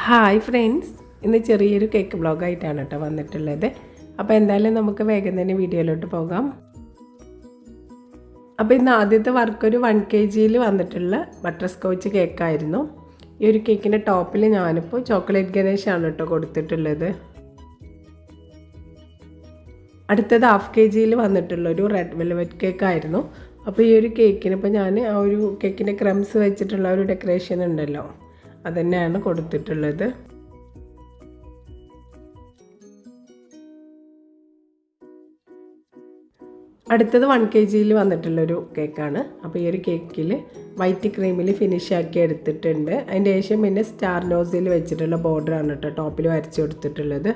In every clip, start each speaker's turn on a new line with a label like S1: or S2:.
S1: Hi friends, ഇന്ന് ചെറിയൊരു cake വ്ളോഗായിട്ടാണ് കേട്ടോ വന്നിട്ടുള്ളത്. അപ്പോൾ എന്തായാലും നമുക്ക് വേഗം തന്നെ വീഡിയോയിലോട്ട് പോകാം. അപ്പോൾ ഇന്ന് ആദ്യത്തെ വർക്കൊരു 1 kg വന്നിട്ടുള്ള ബട്ടർ സ്കോച്ച് കേക്കായിരുന്നു. ഈ ഒരു കേക്കിൻ്റെ ടോപ്പിൽ ഞാനിപ്പോൾ ചോക്ലേറ്റ് ഗണേഷാണ് കേട്ടോ കൊടുത്തിട്ടുള്ളത്. അടുത്തത് 1/2 kg വന്നിട്ടുള്ളൊരു റെഡ് വെൽവെറ്റ് കേക്കായിരുന്നു. അപ്പോൾ ഈ ഒരു കേക്കിന് ഇപ്പോൾ ഞാൻ ആ ഒരു കേക്കിൻ്റെ ക്രംസ് വെച്ചിട്ടുള്ള ഒരു ഡെക്കറേഷൻ ഉണ്ടല്ലോ, അതുതന്നെയാണ് കൊടുത്തിട്ടുള്ളത്. അടുത്തത് 1 kg വന്നിട്ടുള്ളൊരു കേക്കാണ്. അപ്പോൾ ഈ ഒരു കേക്കിൽ വൈറ്റ് ക്രീമിൽ ഫിനിഷാക്കി എടുത്തിട്ടുണ്ട്. അതിൻ്റെ ശേഷം പിന്നെ സ്റ്റാർ നോസിൽ വെച്ചിട്ടുള്ള ബോർഡറാണ് കേട്ടോ ടോപ്പിൽ വരച്ച് കൊടുത്തിട്ടുള്ളത്.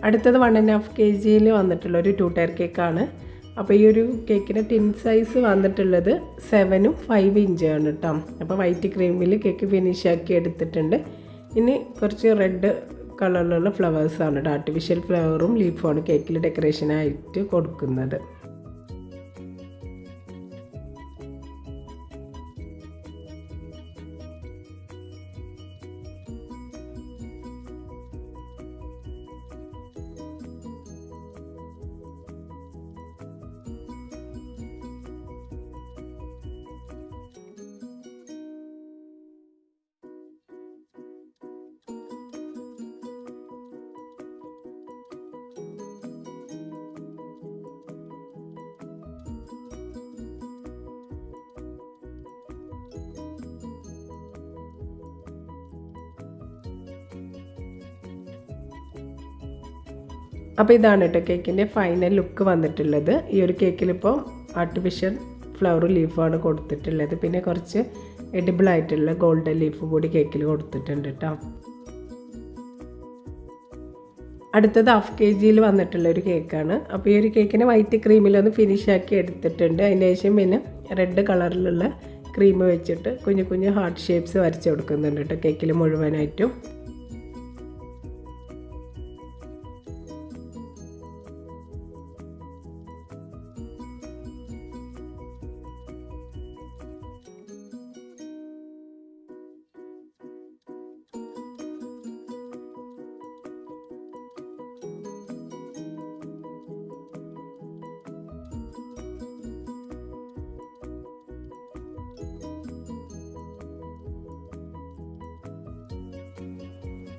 S1: അടുത്തത് 1.5 kg വന്നിട്ടുള്ളൊരു 2 ടയർ കേക്കാണ്. അപ്പോൾ ഈ ഒരു കേക്കിൻ്റെ ടിൻ സൈസ് വന്നിട്ടുള്ളത് 7 5 ഇഞ്ചാണ് കേട്ടോ. അപ്പോൾ വൈറ്റ് ക്രീമിൽ കേക്ക് ഫിനിഷാക്കി എടുത്തിട്ടുണ്ട്. ഇനി കുറച്ച് റെഡ് കളറിലുള്ള ഫ്ലവേഴ്സാണ് കേട്ടോ, ആർട്ടിഫിഷ്യൽ ഫ്ലവറും ലീഫുമാണ് കേക്കിൽ ഡെക്കറേഷനായിട്ട് കൊടുക്കുന്നത്. അപ്പോൾ ഇതാണ് കേട്ടോ കേക്കിൻ്റെ ഫൈനൽ ലുക്ക് വന്നിട്ടുള്ളത്. ഈ ഒരു കേക്കിലിപ്പോൾ ആർട്ടിഫിഷ്യൽ ഫ്ലവർ ലീഫാണ് കൊടുത്തിട്ടുള്ളത്. പിന്നെ കുറച്ച് എഡിബിൾ ആയിട്ടുള്ള ഗോൾഡൻ ലീഫ് കൂടി കേക്കിൽ കൊടുത്തിട്ടുണ്ട് കേട്ടോ. അടുത്തത് 1/2 kg വന്നിട്ടുള്ളൊരു കേക്കാണ്. അപ്പോൾ ഈ ഒരു കേക്കിനെ വൈറ്റ് ക്രീമിലൊന്ന് ഫിനിഷാക്കി എടുത്തിട്ടുണ്ട്. അതിന് ശേഷം പിന്നെ റെഡ് കളറിലുള്ള ക്രീം വെച്ചിട്ട് കുഞ്ഞു കുഞ്ഞു ഹാർട്ട് ഷേപ്സ് വരച്ച് കൊടുക്കുന്നുണ്ട് കേട്ടോ കേക്കിൽ മുഴുവനായിട്ടും.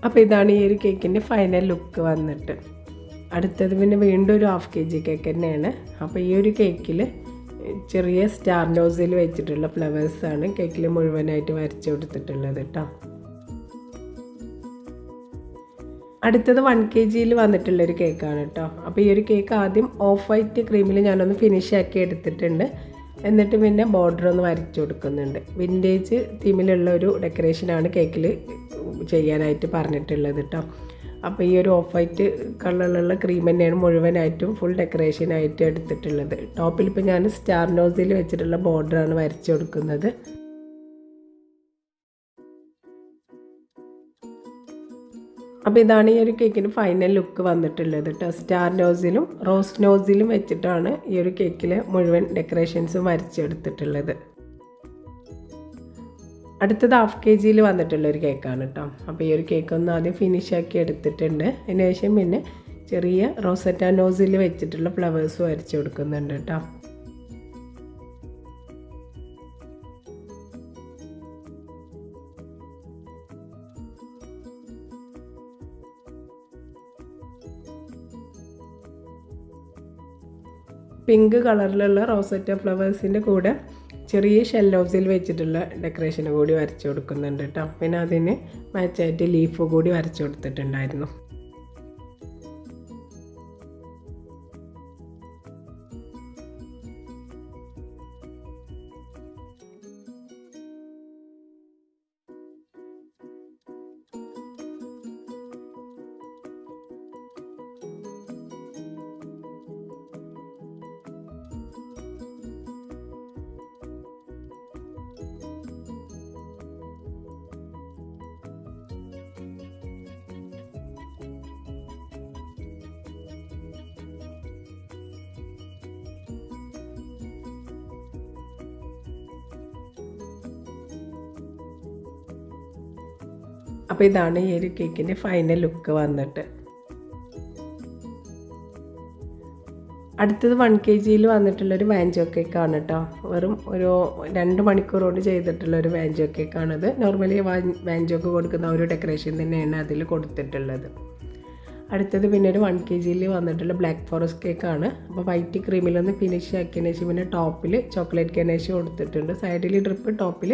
S1: അപ്പോൾ ഇതാണ് ഈ ഒരു കേക്കിൻ്റെ ഫൈനൽ ലുക്ക് വന്നിട്ട്. അടുത്തത് പിന്നെ വീണ്ടും ഒരു 1/2 kg കേക്ക് തന്നെയാണ്. അപ്പോൾ ഈ ഒരു കേക്കിൽ ചെറിയ സ്റ്റാർ നോസിൽ വെച്ചിട്ടുള്ള ഫ്ലവേഴ്സാണ് കേക്കിൽ മുഴുവനായിട്ട് വരച്ച് കൊടുത്തിട്ടുള്ളത് കേട്ടോ. അടുത്തത് 1 kg വന്നിട്ടുള്ളൊരു കേക്കാണ് കേട്ടോ. അപ്പോൾ ഈ ഒരു കേക്ക് ആദ്യം ഓഫ് വൈറ്റ് ക്രീമിൽ ഞാനൊന്ന് ഫിനിഷാക്കി എടുത്തിട്ടുണ്ട്. എന്നിട്ട് പിന്നെ ബോർഡർ ഒന്ന് വരച്ച് കൊടുക്കുന്നുണ്ട്. വിൻറ്റേജ് തീമിലുള്ള ഒരു ഡെക്കറേഷനാണ് കേക്കിൽ ചെയ്യാനായിട്ട് പറഞ്ഞിട്ടുള്ളത് കേട്ടോ. അപ്പോൾ ഈ ഒരു ഓഫ് വൈറ്റ് കളറിലുള്ള ക്രീം തന്നെയാണ് മുഴുവനായിട്ടും ഫുൾ ഡെക്കറേഷനായിട്ട് എടുത്തിട്ടുള്ളത്. ടോപ്പിൽ ഇപ്പോൾ ഞാൻ സ്റ്റാർ നോസിൽ വെച്ചിട്ടുള്ള ബോർഡറാണ് വരച്ച് കൊടുക്കുന്നത്. അപ്പോൾ ഇതാണ് ഈ ഒരു കേക്കിന് ഫൈനൽ ലുക്ക് വന്നിട്ടുള്ളത് കേട്ടോ. സ്റ്റാർ നോസിലും റോസ് നോസിലും വെച്ചിട്ടാണ് ഈ ഒരു കേക്കിൽ മുഴുവൻ ഡെക്കറേഷൻസും വരച്ചെടുത്തിട്ടുള്ളത്. അടുത്തത് 1/2 kg വന്നിട്ടുള്ളൊരു കേക്കാണ് കേട്ടോ. അപ്പോൾ ഈ ഒരു കേക്ക് ഒന്ന് ആദ്യം ഫിനിഷാക്കി എടുത്തിട്ടുണ്ട്. അതിന് ശേഷം പിന്നെ ചെറിയ റോസറ്റ നോസിൽ വെച്ചിട്ടുള്ള ഫ്ലവേഴ്സ് വരച്ച് കൊടുക്കുന്നുണ്ട് കേട്ടോ. പിങ്ക് കളറിലുള്ള റോസറ്റ ഫ്ലവേഴ്സിൻ്റെ കൂടെ ചെറിയ ഷെല്ലോസിൽ വെച്ചിട്ടുള്ള ഡെക്കറേഷൻ കൂടി വരച്ച് കൊടുക്കുന്നുണ്ട് കേട്ടോ. പിന്നെ അതിന് മാച്ചായിട്ട് ലീഫ് കൂടി വരച്ച് കൊടുത്തിട്ടുണ്ടായിരുന്നു. അപ്പോൾ ഇതാണ് ഈ ഒരു കേക്കിൻ്റെ ഫൈനൽ ലുക്ക് വന്നിട്ട്. അടുത്തത് 1 kg വന്നിട്ടുള്ളൊരു വാഞ്ചോ കേക്കാണ് കേട്ടോ. വെറും ഒരു 2 മണിക്കൂർ കൊണ്ട് ചെയ്തിട്ടുള്ളൊരു വാഞ്ചോ കേക്കാണിത്. നോർമലി വാഞ്ചോക്ക് കൊടുക്കുന്ന ഒരു ഡെക്കറേഷൻ തന്നെയാണ് അതിൽ കൊടുത്തിട്ടുള്ളത്. അടുത്തത് പിന്നെ ഒരു 1 kg വന്നിട്ടുള്ള ബ്ലാക്ക് ഫോറസ്റ്റ് കേക്കാണ്. അപ്പോൾ വൈറ്റ് ക്രീമിലൊന്ന് ഫിനിഷ് ആക്കിയതിന് ശേഷം പിന്നെ ടോപ്പിൽ ചോക്ലേറ്റ് ഗണേഷ് കൊടുത്തിട്ടുണ്ട്. സൈഡിൽ ഡ്രിപ്പ്, ടോപ്പിൽ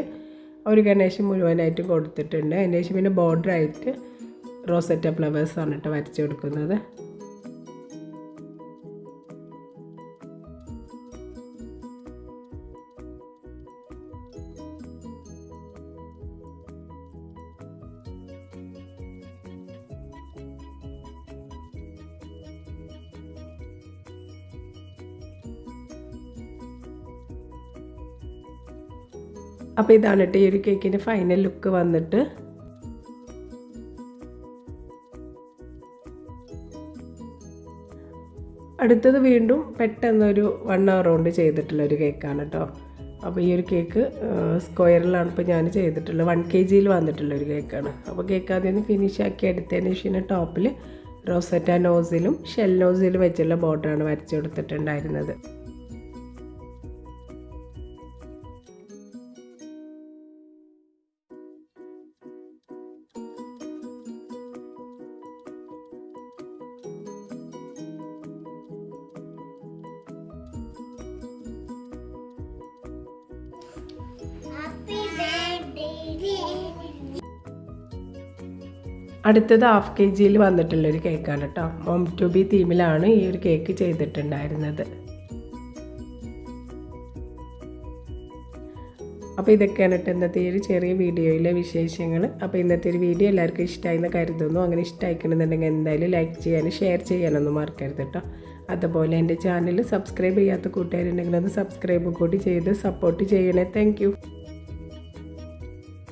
S1: ഒരു ഗണേഷ് മുഴുവനായിട്ട് കൊടുത്തിട്ടുണ്ട്. അതിന് ശേഷം പിന്നെ ബോർഡറായിട്ട് റോസറ്റ ഫ്ലവേഴ്സാണ് കേട്ടോ വരച്ച് കൊടുക്കുന്നത്. അപ്പോൾ ഇതാണ് കേട്ടോ ഈ ഒരു കേക്കിൻ്റെ ഫൈനൽ ലുക്ക് വന്നിട്ട്. അടുത്തത് വീണ്ടും പെട്ടെന്നൊരു 1 hour കൊണ്ട് ചെയ്തിട്ടുള്ളൊരു കേക്കാണ് കേട്ടോ. അപ്പോൾ ഈ ഒരു കേക്ക് സ്ക്വയറിലാണ് ഇപ്പോൾ ഞാൻ ചെയ്തിട്ടുള്ളത്. 1 kg വന്നിട്ടുള്ളൊരു കേക്കാണ്. അപ്പോൾ കേക്ക് ആദ്യം ഫിനിഷ് ആക്കി എടുത്തതിന് ശേഷം ടോപ്പിൽ റോസറ്റ നോസിലും ഷെൽ നോസിലും വെച്ചുള്ള ബോർഡറാണ് വരച്ച് കൊടുത്തിട്ടുണ്ടായിരുന്നത്. അടുത്തത് 1/2 kg വന്നിട്ടുള്ളൊരു കേക്കാണ് കേട്ടോ. മോം ടു ബി തീമിലാണ് ഈ ഒരു കേക്ക് ചെയ്തിട്ടുണ്ടായിരുന്നത്. അപ്പോൾ ഇതൊക്കെയാണ് കേട്ടോ ഇന്നത്തെ ഈ ഒരു ചെറിയ വീഡിയോയിലെ വിശേഷങ്ങൾ. അപ്പോൾ ഇന്നത്തെ ഒരു വീഡിയോ എല്ലാവർക്കും ഇഷ്ടമായെന്ന് കരുതുന്നു. അങ്ങനെ ഇഷ്ടമായിക്കണമെന്നുണ്ടെങ്കിൽ എന്തായാലും ലൈക്ക് ചെയ്യാനും ഷെയർ ചെയ്യാനൊന്നും മറക്കരുത് കേട്ടോ. അതുപോലെ എൻ്റെ ചാനൽ സബ്സ്ക്രൈബ് ചെയ്യാത്ത കൂട്ടുകാരുണ്ടെങ്കിൽ അത് സബ്സ്ക്രൈബ് കൂടി ചെയ്ത് സപ്പോർട്ട് ചെയ്യണേ. Thank you.